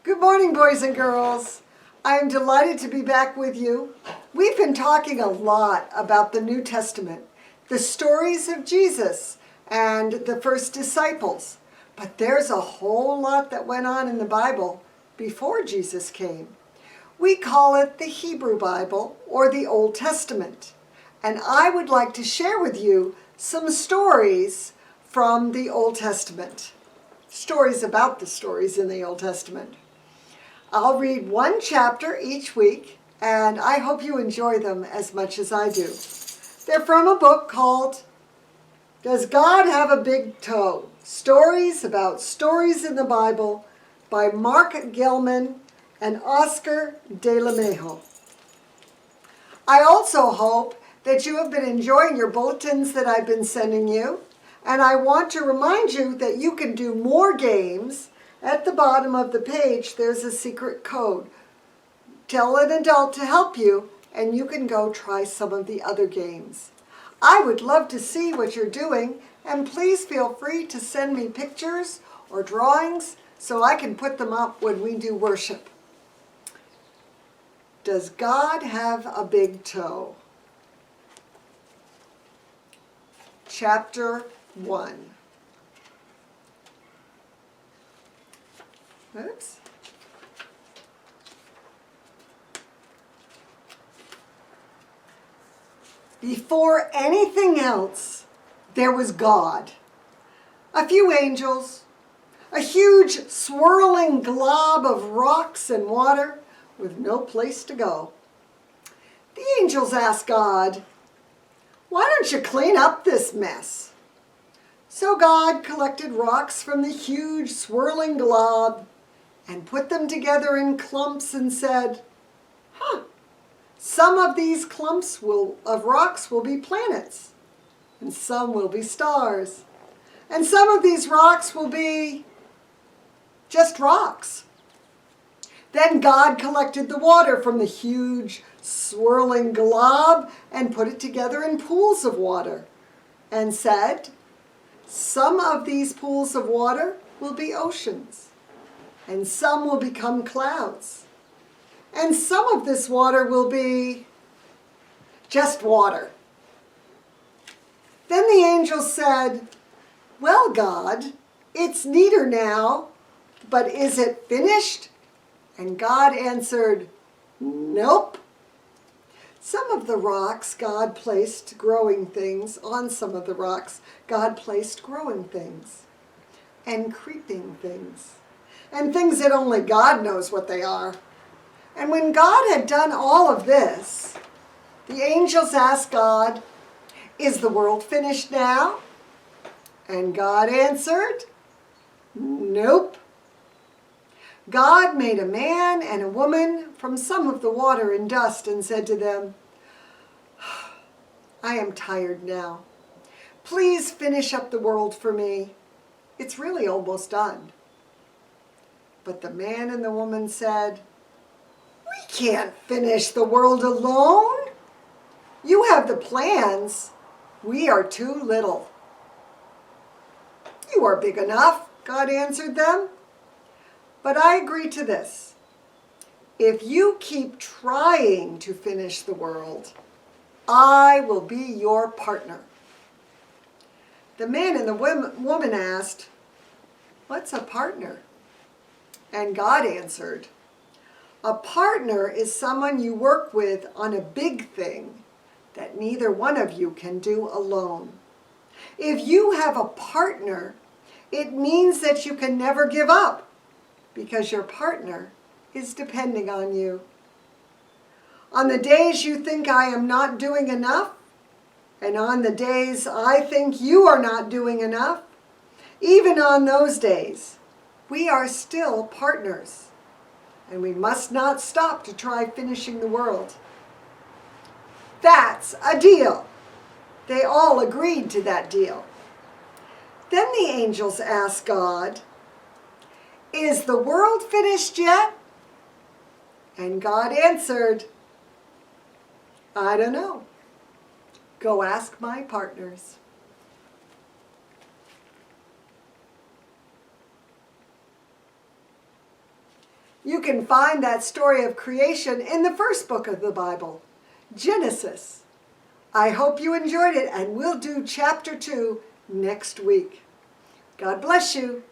Good morning, boys and girls. I am delighted to be back with you. We've been talking a lot about the New Testament, the stories of Jesus and the first disciples. But there's a whole lot that went on in the Bible before Jesus came. We call it the Hebrew Bible or the Old Testament. And I would like to share with you some stories from the Old Testament. Stories about the stories in the Old Testament. I'll read one chapter each week, and I hope you enjoy them as much as I do. They're from a book called Does God Have a Big Toe? Stories about stories in the Bible by Marc Gellman and Oscar de la Mejo. I also hope that you have been enjoying your bulletins that I've been sending you. And I want to remind you that you can do more games. At the bottom of the page, there's a secret code. Tell an adult to help you, and you can go try some of the other games. I would love to see what you're doing, and please feel free to send me pictures or drawings so I can put them up when we do worship. Does God have a big toe? Chapter 1. Oops. Before anything else, there was God. A few angels, a huge swirling glob of rocks and water with no place to go. The angels asked God, "Why don't you clean up this mess?" So God collected rocks from the huge swirling glob and put them together in clumps and said, some of these clumps of rocks will be planets, and some will be stars, and some of these rocks will be just rocks. Then God collected the water from the huge swirling glob and put it together in pools of water and said, some of these pools of water will be oceans, and some will become clouds, and some of this water will be just water. Then the angel said, well, God, it's neater now, but is it finished? And God answered, nope. Some of the rocks God placed growing things, on some of the rocks God placed growing things and creeping things and things that only God knows what they are. And when God had done all of this, the angels asked God, is the world finished now? And God answered, nope. God made a man and a woman from some of the water and dust and said to them, I am tired now. Please finish up the world for me. It's really almost done. But the man and the woman said, we can't finish the world alone. You have the plans. We are too little. You are big enough, God answered them. But I agree to this. If you keep trying to finish the world, I will be your partner. The man and the woman asked, what's a partner? And God answered, a partner is someone you work with on a big thing that neither one of you can do alone. If you have a partner, it means that you can never give up, because your partner is depending on you. On the days you think I am not doing enough, and on the days I think you are not doing enough, even on those days, we are still partners, and we must not stop to try finishing the world. That's a deal. They all agreed to that deal. Then the angels asked God, is the world finished yet? And God answered, I don't know. Go ask my partners. You can find that story of creation in the first book of the Bible, Genesis. I hope you enjoyed it, and we'll do chapter 2 next week. God bless you.